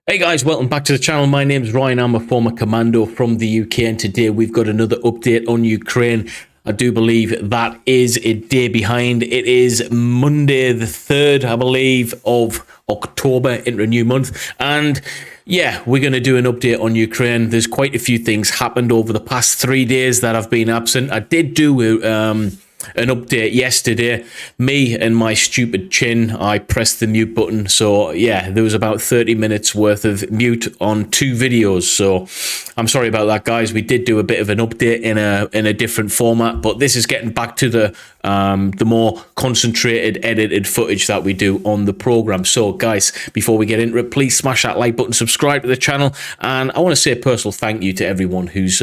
Hey guys, welcome back to the channel. My name's Ryan. I'm a former commando from the UK, and today we've got another update on Ukraine. I do believe that is a day behind. It is Monday the 3rd, I believe, of October into a new month. And yeah, we're going to do an update on Ukraine. There's quite a few things happened over the past 3 days that I've been absent. I did do an update yesterday. Me and my stupid chin, I pressed the mute button. So yeah, there was about 30 minutes worth of mute on 2 videos. So I'm sorry about that, guys. We did do a bit of an update in a different format, but this is getting back to the more concentrated, edited footage that we do on the program. So guys, before we get into it, please smash that like button, subscribe to the channel, and I want to say a personal thank you to everyone who's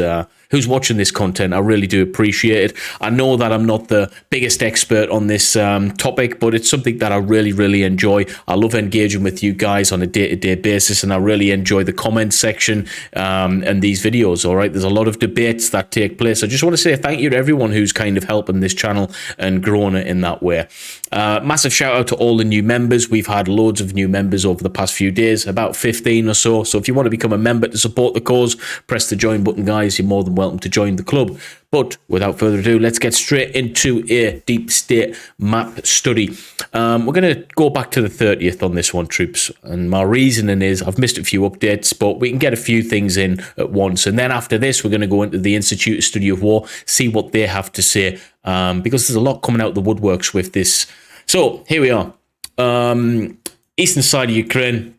watching this content. I really do appreciate it. I know that I'm not the biggest expert on this topic, but it's something that I really enjoy. I love engaging with you guys on a day-to-day basis, and I really enjoy the comment section and these videos. All right, there's a lot of debates that take place. I just want to say thank you to everyone who's kind of helping this channel and growing it in that way. Massive shout out to all the new members. We've had loads of new members over the past few days, about 15 or so. So if you want to become a member to support the cause, press the join button, guys. You're more than welcome to join the club. But without further ado, let's get straight into a deep state map study. We're going to go back to the 30th on this one, troops. And my reasoning is I've missed a few updates, but we can get a few things in at once. And then after this, we're going to go into the Institute of Study of War, see what they have to say, because there's a lot coming out the woodworks with this. So here we are. Eastern side of Ukraine,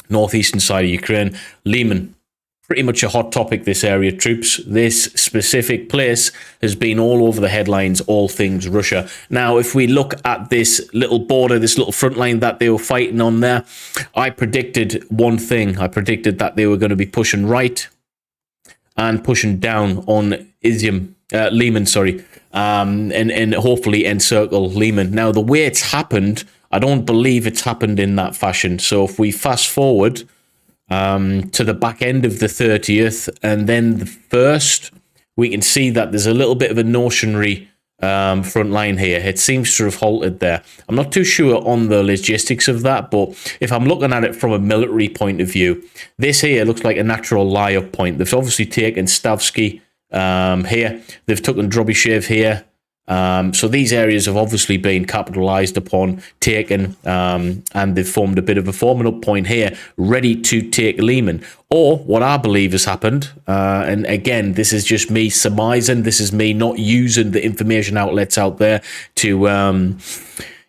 northeastern side of Ukraine, Lyman. Pretty much a hot topic, this area, troops. This specific place has been all over the headlines, all things Russia. Now, if we look at this little border, this little front line that they were fighting on there, I predicted one thing. I predicted that they were going to be pushing right and pushing down on Lyman, sorry, and hopefully encircle Lyman. Now, the way it's happened, I don't believe it's happened in that fashion. So if we fast forward to the back end of the 30th and then the 1st, we can see that there's a little bit of a notionary front line here. It seems to have halted there. I'm not too sure on the logistics of that, but if I'm looking at it from a military point of view, this here looks like a natural lie-up point. They've obviously taken Stavsky here. They've taken Drobyshev here. So these areas have obviously been capitalized upon, taken, and they've formed a bit of a forming up point here, ready to take Lyman. Or what I believe has happened, and again, this is just me surmising, this is me not using the information outlets out there to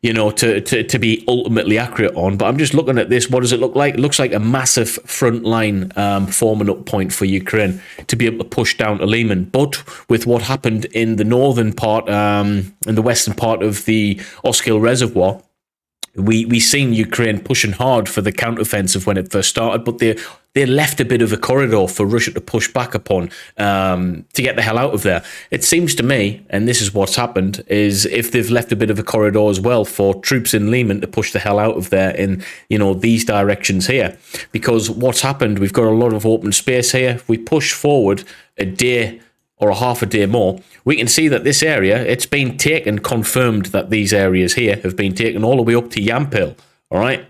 to be ultimately accurate on, but I'm just looking at this. What does it look like? It looks like a massive front line forming up point for Ukraine to be able to push down to Lyman. But with what happened in the northern part, in the western part of the Oskil Reservoir, we seen Ukraine pushing hard for the counteroffensive when it first started, but they left a bit of a corridor for Russia to push back upon to get the hell out of there. It seems to me, and this is what's happened, is if they've left a bit of a corridor as well for troops in Lyman to push the hell out of there in, these directions here. Because what's happened, we've got a lot of open space here. If we push forward a day or a half a day more, we can see that this area, it's been taken, confirmed that these areas here have been taken all the way up to Yampil, all right?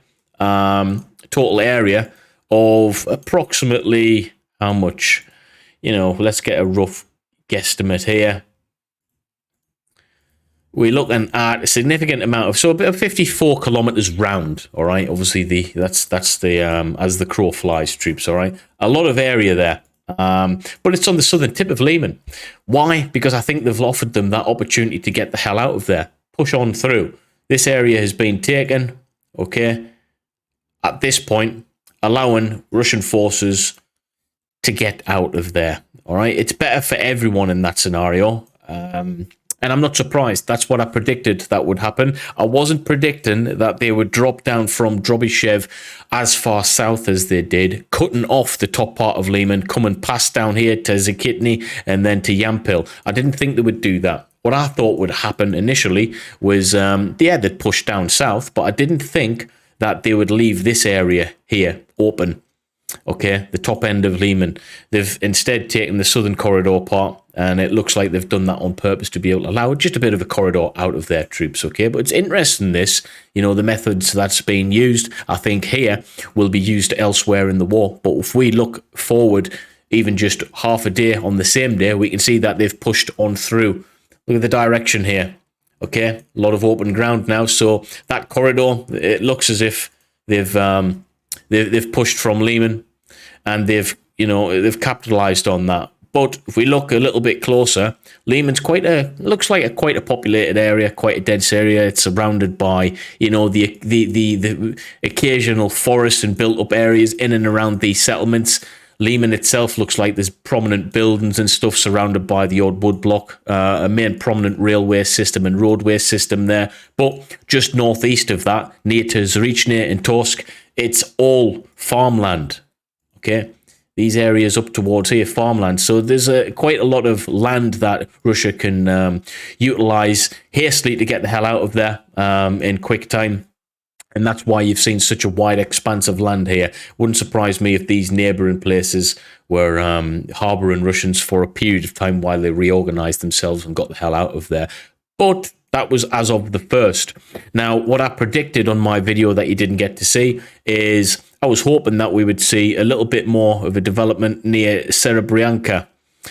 Total area of approximately how much? Let's get a rough guesstimate here. We're looking at a significant amount of, so about 54 kilometers round, all right? Obviously, that's the as the crow flies, troops, all right? A lot of area there. But it's on the southern tip of Lyman. Why? Because I think they've offered them that opportunity to get the hell out of there. Push on through. This area has been taken, okay? At this point, allowing Russian forces to get out of there, all right? It's better for everyone in that scenario. And I'm not surprised. That's what I predicted that would happen. I wasn't predicting that they would drop down from Drobyshev as far south as they did, cutting off the top part of Lyman, coming past down here to Zakitny and then to Yampil. I didn't think they would do that. What I thought would happen initially was, they'd push down south, but I didn't think that they would leave this area here open. Okay, the top end of Lyman. They've instead taken the southern corridor part, and it looks like they've done that on purpose to be able to allow just a bit of a corridor out of their troops. Okay, but it's interesting this, the methods that's being used, I think here will be used elsewhere in the war. But if we look forward, even just half a day on the same day, we can see that they've pushed on through. Look at the direction here. Okay, a lot of open ground now. So that corridor, it looks as if they've pushed from Lyman, and they've capitalized on that. But if we look a little bit closer, Lyman's looks like quite a populated area, quite a dense area. It's surrounded by the occasional forest and built up areas in and around these settlements. Lyman itself looks like there's prominent buildings and stuff surrounded by the old wood block, a main prominent railway system and roadway system there. But just northeast of that, near to Zrichne and Torsk, it's all farmland. Okay, these areas up towards here, farmland. So there's quite a lot of land that Russia can utilize hastily to get the hell out of there in quick time. And that's why you've seen such a wide expanse of land here. Wouldn't surprise me if these neighbouring places were harbouring Russians for a period of time while they reorganised themselves and got the hell out of there. But that was as of the 1st. Now, what I predicted on my video that you didn't get to see is I was hoping that we would see a little bit more of a development near Serebryanka.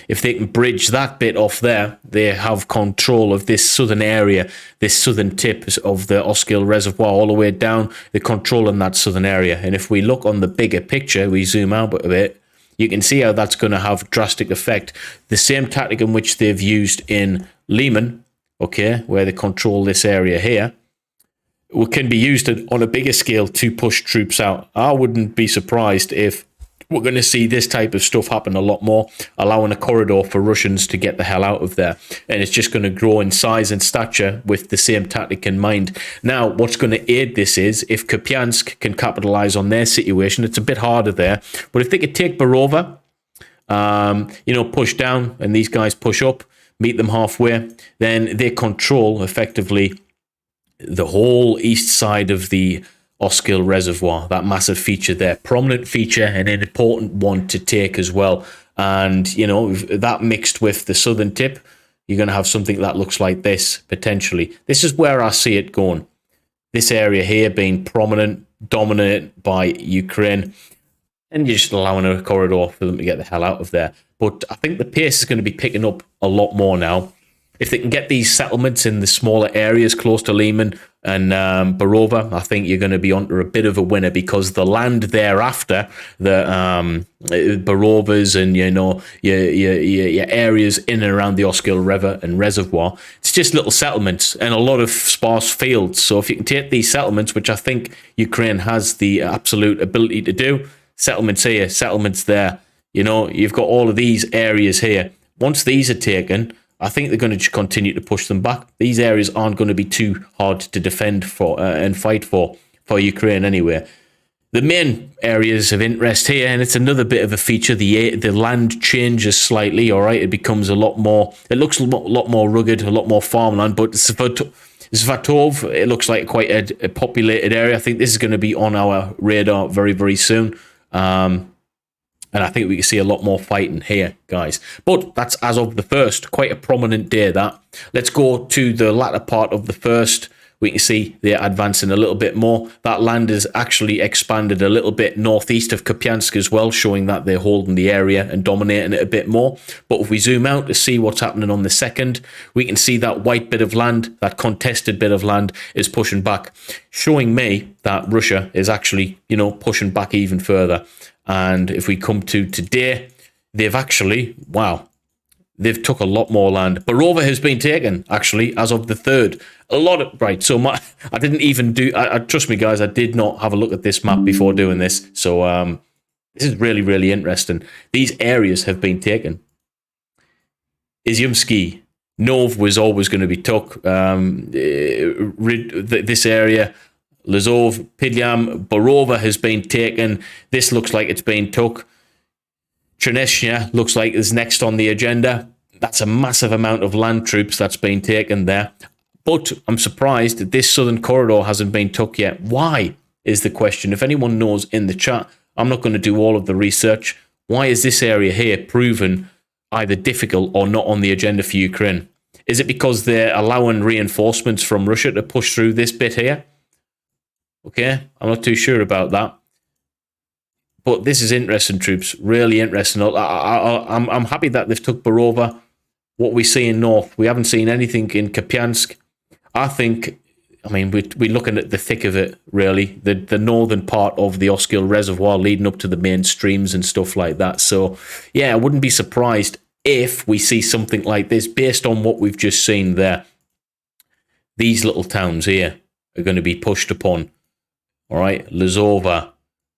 If they can bridge that bit off there, they have control of this southern area, this southern tip of the Oskil Reservoir all the way down. They're controlling that southern area. And if we look on the bigger picture, we zoom out a bit, you can see how that's going to have drastic effect. The same tactic in which they've used in Lyman, okay, where they control this area here, can be used on a bigger scale to push troops out. I wouldn't be surprised if we're going to see this type of stuff happen a lot more, allowing a corridor for Russians to get the hell out of there. And it's just going to grow in size and stature with the same tactic in mind. Now, what's going to aid this is if Kupiansk can capitalize on their situation. It's a bit harder there. But if they could take Borova, push down, and these guys push up, meet them halfway, then they control effectively the whole east side of the Oskil Reservoir, that massive feature there, prominent feature and an important one to take as well. And, that mixed with the southern tip, you're going to have something that looks like this, potentially. This is where I see it going. This area here being prominent, dominated by Ukraine, and you're just allowing a corridor for them to get the hell out of there. But I think the pace is going to be picking up a lot more now. If they can get these settlements in the smaller areas close to Lyman and Borova, I think you're going to be onto a bit of a winner, because the land thereafter, the Borovas and your areas in and around the Oskil River and Reservoir, it's just little settlements and a lot of sparse fields. So if you can take these settlements, which I think Ukraine has the absolute ability to do, settlements here, settlements there, you've got all of these areas here. Once these are taken, I think they're going to continue to push them back. These areas aren't going to be too hard to defend for and fight for Ukraine anyway. The main areas of interest here, and it's another bit of a feature, the land changes slightly, all right? It becomes a lot more, it looks a lot more rugged, a lot more farmland, but Svatov, it looks like quite a populated area. I think this is going to be on our radar very, very soon. And I think we can see a lot more fighting here, guys. But that's as of the 1st. Quite a prominent day, that. Let's go to the latter part of the 1st. We can see they're advancing a little bit more. That land has actually expanded a little bit northeast of Kupiansk as well, showing that they're holding the area and dominating it a bit more. But if we zoom out to see what's happening on the 2nd, we can see that white bit of land, that contested bit of land, is pushing back, showing me that Russia is actually, pushing back even further. And if we come to today, they've actually, they've took a lot more land. Borova has been taken, actually, as of the 3rd. So I didn't even trust me, guys, I did not have a look at this map before doing this. So this is really, really interesting. These areas have been taken. Izyumsky, Nov was always going to be took. This area, Lazov, Pilyam, Borova has been taken. This looks like it's been took. Cherneshnya looks like is next on the agenda. That's a massive amount of land troops that's been taken there. But I'm surprised that this southern corridor hasn't been took yet. Why is the question? If anyone knows in the chat, I'm not going to do all of the research. Why is this area here proven either difficult or not on the agenda for Ukraine? Is it because they're allowing reinforcements from Russia to push through this bit here? Okay, I'm not too sure about that. But this is interesting, troops. Really interesting. I'm happy that they've took Borova. What we see in North, we haven't seen anything in Kupiansk. I mean, we're looking at the thick of it, really. The northern part of the Oskil Reservoir leading up to the main streams and stuff like that. So, yeah, I wouldn't be surprised if we see something like this based on what we've just seen there. These little towns here are going to be pushed upon. All right, Lazova,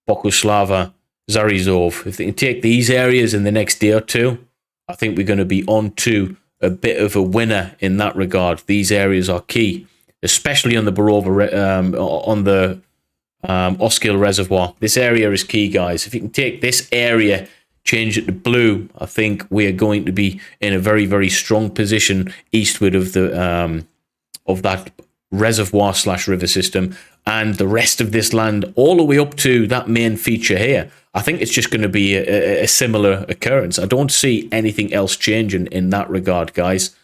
Boguslava, Zarizov. If they can take these areas in the next day or two, I think we're going to be on to a bit of a winner in that regard. These areas are key, especially on the Borova, on the Oskil Reservoir. This area is key, guys. If you can take this area, change it to blue, I think we are going to be in a very, very strong position eastward of the of that reservoir / river system, and the rest of this land all the way up to that main feature here. I think it's just going to be a similar occurrence. I don't see anything else changing in that regard, guys.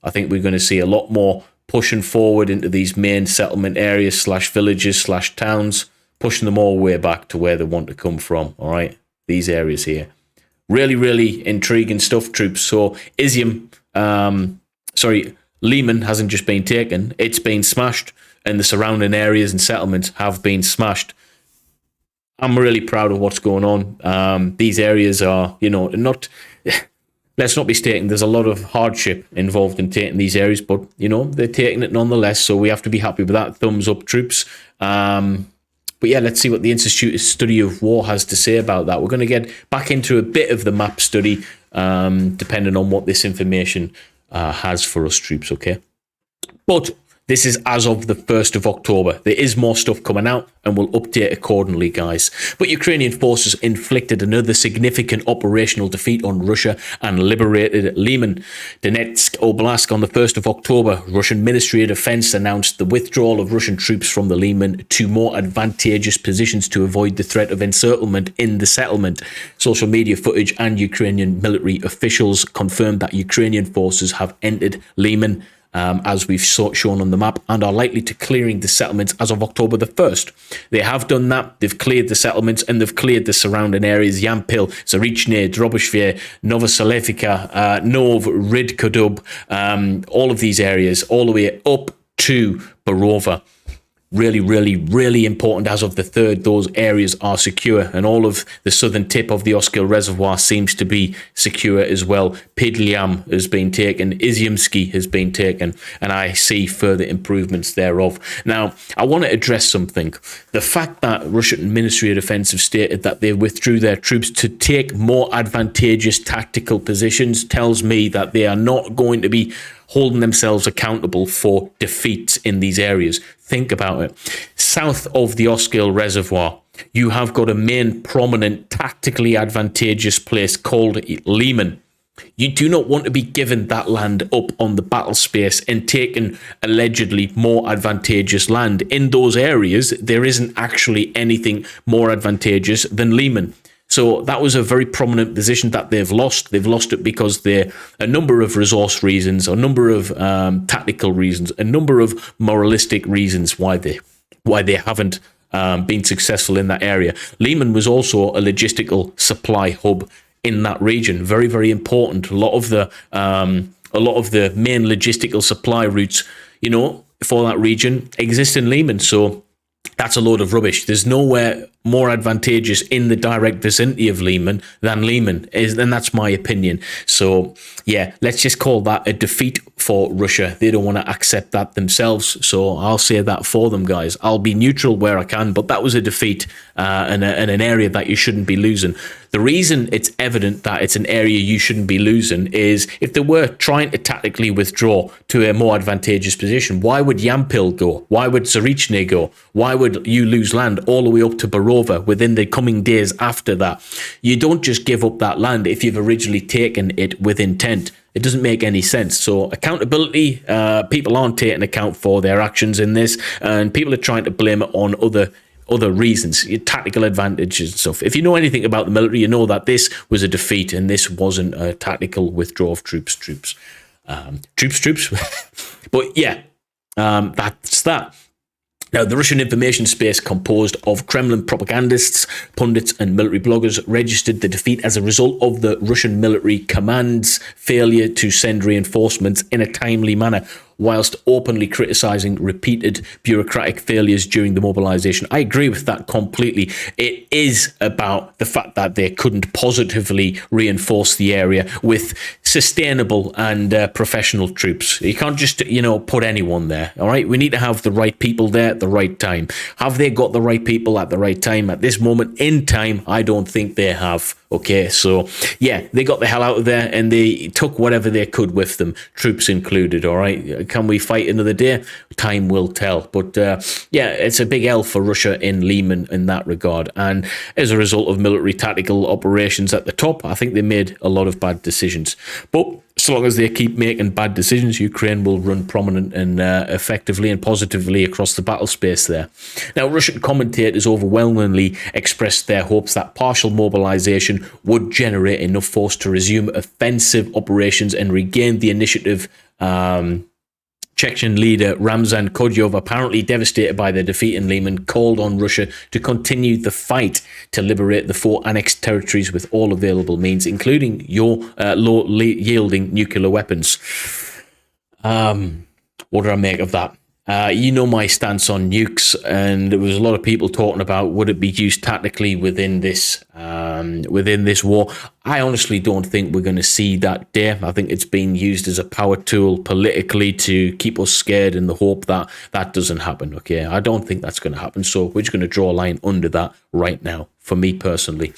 I think we're going to see a lot more pushing forward into these main settlement areas / villages / towns, pushing them all the way back to where they want to come from, all right? These areas here. Really, really intriguing stuff, troops. So Izium, Lyman hasn't just been taken, it's been smashed, and the surrounding areas and settlements have been smashed. I'm really proud of what's going on. These areas are, not... Let's not be mistaken, there's a lot of hardship involved in taking these areas, but, they're taking it nonetheless, so we have to be happy with that. Thumbs up, troops. But yeah, let's see what the Institute Study of War has to say about that. We're going to get back into a bit of the map study, depending on what this information has for us, troops, okay? But this is as of the 1st of October. There is more stuff coming out, and we'll update accordingly, guys. But Ukrainian forces inflicted another significant operational defeat on Russia and liberated Lyman, Donetsk Oblast on the 1st of October. Russian Ministry of Defense announced the withdrawal of Russian troops from the Lyman to more advantageous positions to avoid the threat of encirclement in the settlement. Social media footage and Ukrainian military officials confirmed that Ukrainian forces have entered Lyman, as we've shown on the map, and are likely to clearing the settlements as of October the 1st. They have done that. They've cleared the settlements, and they've cleared the surrounding areas: Yampil, Zarichne, Droboshve, Novoselevika, Nov, Ridkodub, all of these areas, all the way up to Borova. Really, really, really important. As of the 3rd, those areas are secure, and all of the southern tip of the Oskil Reservoir seems to be secure as well. Pidliam has been taken, Iziumsky has been taken, and I see further improvements thereof. Now, I want to address something. The fact that Russian Ministry of Defense have stated that they withdrew their troops to take more advantageous tactical positions tells me that they are not going to be holding themselves accountable for defeats in these areas. Think about it. South of the Oskil Reservoir, you have got a main prominent tactically advantageous place called Lyman. You do not want to be given that land up on the battle space and taken allegedly more advantageous land. In those areas, there isn't actually anything more advantageous than Lyman. So that was a very prominent position that they've lost. They've lost it because there are a number of resource reasons, a number of tactical reasons, a number of moralistic reasons why they haven't been successful in that area. Lyman was also a logistical supply hub in that region. Very, very important. A lot of the main logistical supply routes, for that region exist in Lyman. So that's a load of rubbish. There's nowhere more advantageous in the direct vicinity of Lyman than Lyman is, and that's my opinion. So yeah, let's just call that a defeat for Russia. They don't want to accept that themselves, so I'll say that for them, guys. I'll be neutral where I can, but that was a defeat and an area that you shouldn't be losing. The reason it's evident that it's an area you shouldn't be losing is if they were trying to tactically withdraw to a more advantageous position, why would Yampil go? Why would Zarichne go? Why would you lose land all the way up to Borova within the coming days after that? You don't just give up that land if you've originally taken it with intent. It doesn't make any sense. So accountability, people aren't taking account for their actions in this, and people are trying to blame it on other reasons, tactical advantages and stuff. If you know anything about the military, you know that this was a defeat and this wasn't a tactical withdrawal of troops. But yeah, that's that. Now, the Russian information space, composed of Kremlin propagandists, pundits, and military bloggers, registered the defeat as a result of the Russian military command's failure to send reinforcements in a timely manner, whilst openly criticising repeated bureaucratic failures during the mobilisation. I agree with that completely. It is about the fact that they couldn't positively reinforce the area with sustainable and professional troops. You can't just, put anyone there, all right? We need to have the right people there at the right time. Have they got the right people at the right time? At this moment in time, I don't think they have. Okay, so yeah, they got the hell out of there and they took whatever they could with them, troops included, all right? Can we fight another day? Time will tell. But yeah, it's a big L for Russia in Lyman in that regard. And as a result of military tactical operations at the top, I think they made a lot of bad decisions. But so long as they keep making bad decisions, Ukraine will run prominent and effectively and positively across the battle space there. Now, Russian commentators overwhelmingly expressed their hopes that partial mobilization would generate enough force to resume offensive operations and regain the initiative. Chechen leader Ramzan Kadyrov, apparently devastated by their defeat in Lyman, called on Russia to continue the fight to liberate the 4 annexed territories with all available means, including low-yielding nuclear weapons. What do I make of that? You know my stance on nukes, and there was a lot of people talking about would it be used tactically within this war. I honestly don't think we're going to see that day. I think it's being used as a power tool politically to keep us scared in the hope that that doesn't happen. Okay, I don't think that's going to happen. So we're just going to draw a line under that right now, for me personally.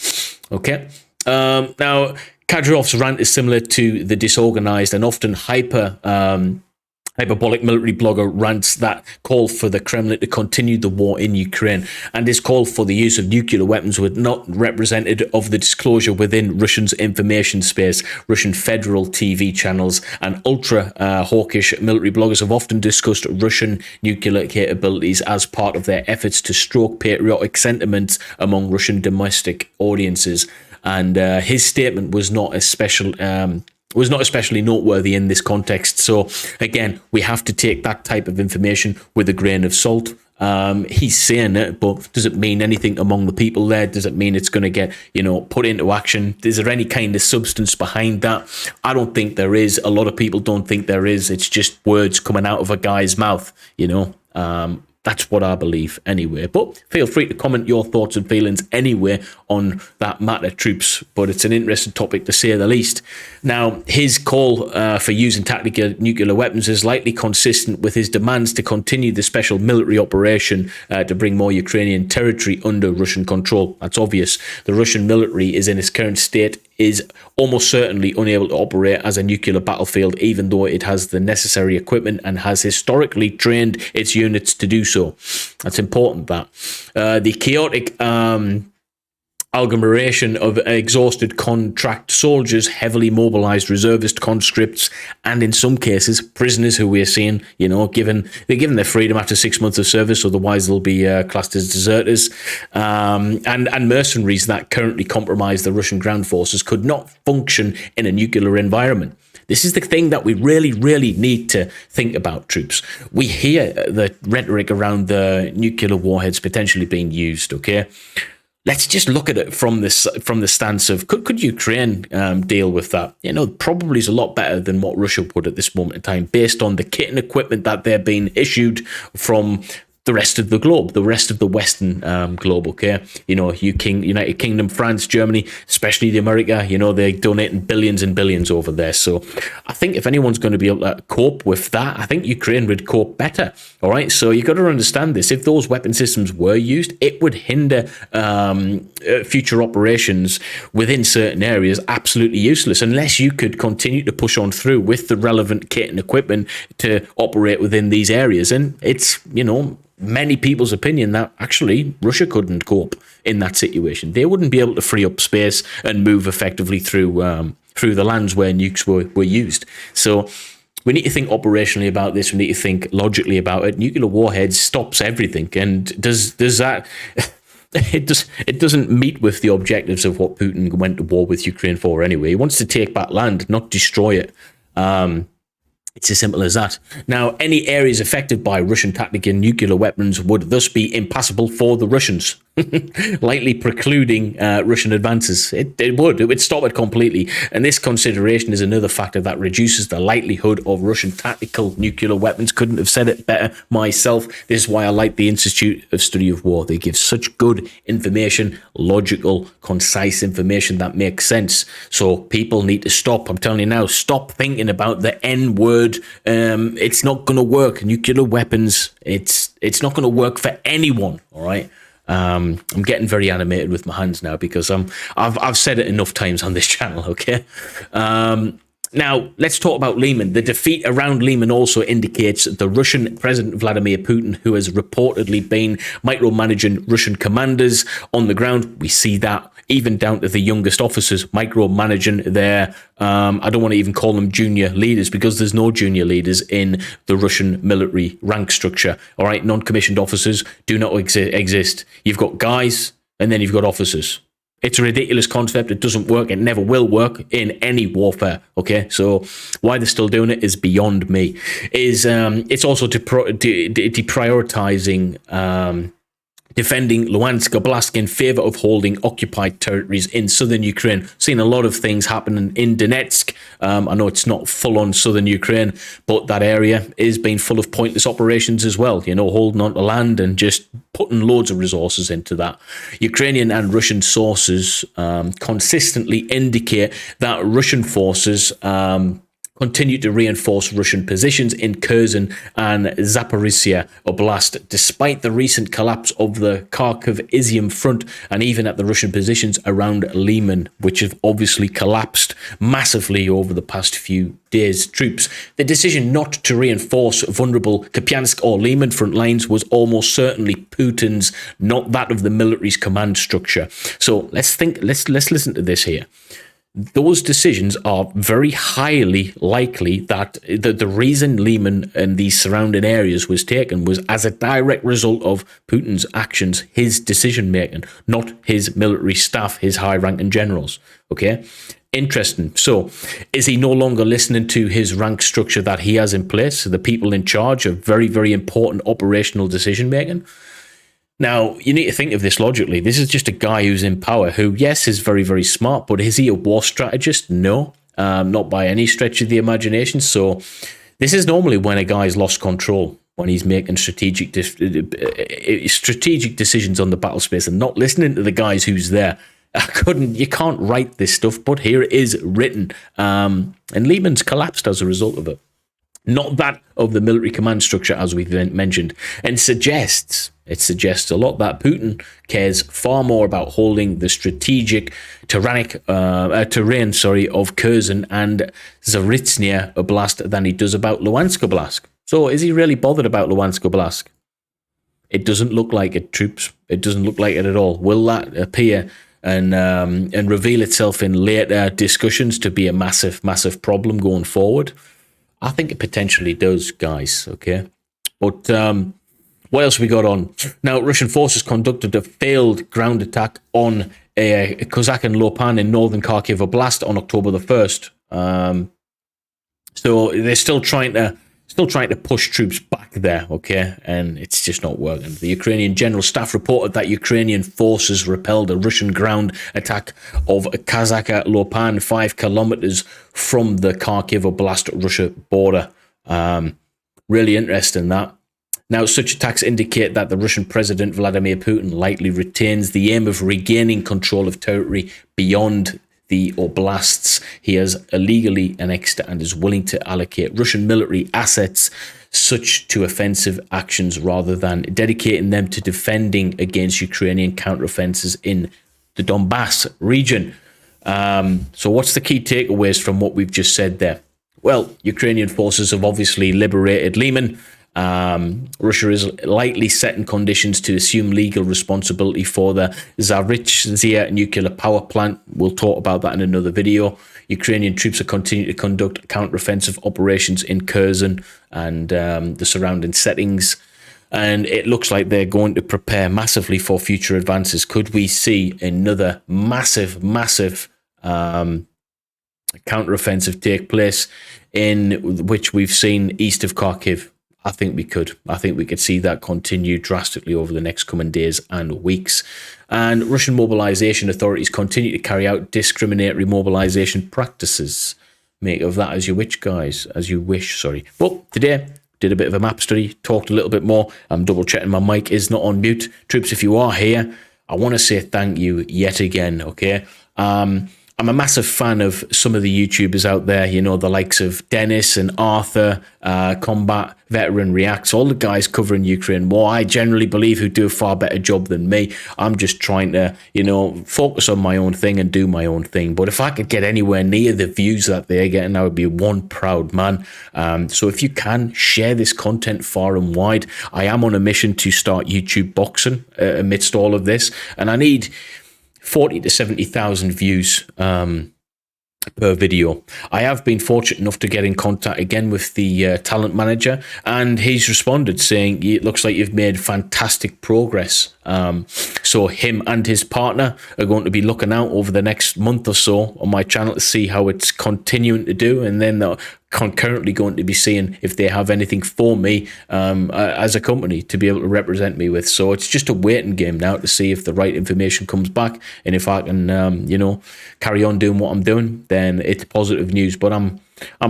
Okay. Now, Kadyrov's rant is similar to the disorganized and often hyperbolic military blogger rants that call for the Kremlin to continue the war in Ukraine, and his call for the use of nuclear weapons was not representative of the disclosure within Russia's information space. Russian federal TV channels and ultra-hawkish military bloggers have often discussed Russian nuclear capabilities as part of their efforts to stoke patriotic sentiments among Russian domestic audiences, and his statement was not especially noteworthy in this context. So again, we have to take that type of information with a grain of salt. He's saying it, but does it mean anything among the people there? Does it mean it's going to get, put into action? Is there any kind of substance behind that? I don't think there is. A lot of people don't think there is. It's just words coming out of a guy's mouth, That's what I believe anyway. But feel free to comment your thoughts and feelings anyway on that matter, troops. But it's an interesting topic to say the least. Now, his call for using tactical nuclear weapons is likely consistent with his demands to continue the special military operation to bring more Ukrainian territory under Russian control. That's obvious. The Russian military is in its current state is almost certainly unable to operate as a nuclear battlefield, even though it has the necessary equipment and has historically trained its units to do so. That's important, that. The chaotic agglomeration of exhausted contract soldiers, heavily mobilized reservist conscripts, and in some cases prisoners who we're seeing, they're given their freedom after 6 months of service, otherwise they'll be classed as deserters, and mercenaries that currently compromise the Russian ground forces could not function in a nuclear environment. This is the thing that we really, really need to think about, troops. We hear the rhetoric around the nuclear warheads potentially being used, okay? Let's just look at it from the stance of could Ukraine deal with that? Probably is a lot better than what Russia would at this moment in time, based on the kit and equipment that they're being issued from the rest of the globe, the rest of the Western globe, okay? United Kingdom, France, Germany, especially the America, they're donating billions and billions over there. So I think if anyone's going to be able to cope with that, I think Ukraine would cope better, all right? So you got to understand this. If those weapon systems were used, it would hinder future operations within certain areas absolutely useless, unless you could continue to push on through with the relevant kit and equipment to operate within these areas. And it's, many people's opinion that actually Russia couldn't cope in that situation. They wouldn't be able to free up space and move effectively through the lands where nukes were used. So we need to think operationally about this. We need to think logically about it. Nuclear warheads stops everything, and does that it doesn't meet with the objectives of what Putin went to war with Ukraine for anyway. He wants to take back land, not destroy it. It's as simple as that. Now, any areas affected by Russian tactical nuclear weapons would thus be impassable for the Russians, likely precluding Russian advances. It would stop it completely. And this consideration is another factor that reduces the likelihood of Russian tactical nuclear weapons. Couldn't have said it better myself. This is why I like the Institute of Study of War. They give such good information, logical, concise information that makes sense. So people need to stop. I'm telling you now, stop thinking about the N word. It's not going to work. Nuclear weapons, it's not going to work for anyone. All right. I'm getting very animated with my hands now because I've said it enough times on this channel. Okay. Now, let's talk about Lyman. The defeat around Lyman also indicates the Russian President Vladimir Putin, who has reportedly been micromanaging Russian commanders on the ground. We see that even down to the youngest officers, micromanaging their, I don't want to even call them junior leaders, because there's no junior leaders in the Russian military rank structure. All right, non-commissioned officers do not exist. You've got guys, and then you've got officers. It's a ridiculous concept. It doesn't work. It never will work in any warfare. Okay, so why they're still doing it is beyond me. It's also deprioritizing defending Luhansk Oblast in favor of holding occupied territories in southern Ukraine. Seen a lot of things happening in Donetsk. I know it's not full-on southern Ukraine, but that area is being full of pointless operations as well. You know, holding on to land and just putting loads of resources into that. Ukrainian and Russian sources consistently indicate that Russian forces continue to reinforce Russian positions in Kherson and Zaporizhia Oblast, despite the recent collapse of the Kharkiv Izium front, and even at the Russian positions around Lyman, which have obviously collapsed massively over the past few days. Troops. The decision not to reinforce vulnerable Kupiansk or Lyman front lines was almost certainly Putin's, not that of the military's command structure. So let's listen to this here. Those decisions are very highly likely that the reason Lyman and these surrounding areas was taken was as a direct result of Putin's actions, his decision making, not his military staff, his high-ranking generals. Okay, interesting. So, is he no longer listening to his rank structure that he has in place? The people in charge of very, very important operational decision making. Now, you need to think of this logically. This is just a guy who's in power who, yes, is very, very smart, but is he a war strategist? No, not by any stretch of the imagination. So this is normally when a guy's lost control, when he's making strategic decisions on the battle space and not listening to the guys who's there. You can't write this stuff, but here it is written. And Lyman's collapsed as a result of it. Not that of the military command structure, as we've mentioned, and it suggests a lot that Putin cares far more about holding the strategic terrain, of Kherson and Zaporizhia Oblast than he does about Luhansk Oblast. So is he really bothered about Luhansk Oblast? It doesn't look like it, troops. It doesn't look like it at all. Will that appear and reveal itself in later discussions to be a massive, massive problem going forward? I think it potentially does, guys, okay? But what else we got on? Now, Russian forces conducted a failed ground attack on Kozak and Lopan in northern Kharkiv Oblast on October the 1st. So they're still trying to push troops back there, okay? And it's just not working. The Ukrainian General Staff reported that Ukrainian forces repelled a Russian ground attack of Kazaka Lopan 5 kilometers from the Kharkiv Oblast Russia border. Really interesting, that. Now, such attacks indicate that the Russian President Vladimir Putin likely retains the aim of regaining control of territory beyond the oblasts he has illegally annexed and is willing to allocate Russian military assets such to offensive actions rather than dedicating them to defending against Ukrainian counteroffensives in the Donbass region. So what's the key takeaways from what we've just said there? Well, Ukrainian forces have obviously liberated Lyman. Russia is likely setting conditions to assume legal responsibility for the Zaporizhzhia nuclear power plant. We'll talk about that in another video. Ukrainian troops are continuing to conduct counteroffensive operations in Kherson and the surrounding settings. And it looks like they're going to prepare massively for future advances. Could we see another massive counteroffensive take place in which we've seen east of Kharkiv? I think we could. I think we could see that continue drastically over the next coming days and weeks. And Russian mobilization authorities continue to carry out discriminatory mobilization practices. Make of that as you wish, guys. As you wish, sorry. But today, did a bit of a map study, talked a little bit more. I'm double checking my mic is not on mute. Troops, if you are here, I want to say thank you yet again, okay? I'm a massive fan of some of the YouTubers out there, you know, the likes of Dennis and Arthur, Combat Veteran Reacts, all the guys covering Ukraine war. I generally believe who do a far better job than me. I'm just trying to, you know, focus on my own thing and do my own thing. But if I could get anywhere near the views that they're getting, I would be one proud man. So if you can, share this content far and wide. I am on a mission to start YouTube boxing amidst all of this. And I need 40 to 70,000 views per video. I have been fortunate enough to get in contact again with the talent manager, and he's responded saying it looks like you've made fantastic progress. So him and his partner are going to be looking out over the next month or so on my channel to see how it's continuing to do, and then they're concurrently going to be seeing if they have anything for me as a company to be able to represent me with. So it's just a waiting game now to see if the right information comes back, and if I can you know, carry on doing what I'm doing, then it's positive news. But I'm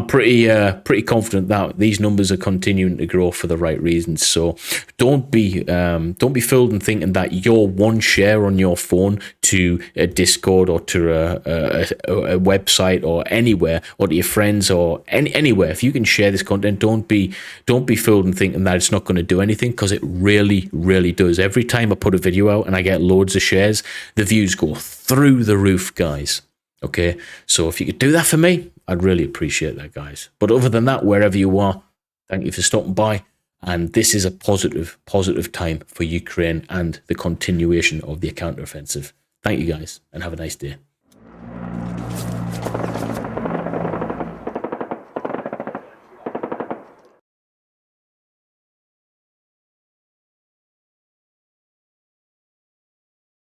pretty confident that these numbers are continuing to grow for the right reasons. So don't be fooled in thinking that your one share on your phone to a Discord or to a website or anywhere, or to your friends or anywhere, if you can share this content, don't be fooled in thinking that it's not going to do anything, because it really does. Every time I put a video out and I get loads of shares, the views go through the roof, guys. Okay, so if you could do that for me, I'd really appreciate that, guys. But other than that, wherever you are, thank you for stopping by. And this is a positive time for Ukraine and the continuation of the counteroffensive. Thank you, guys, and have a nice day.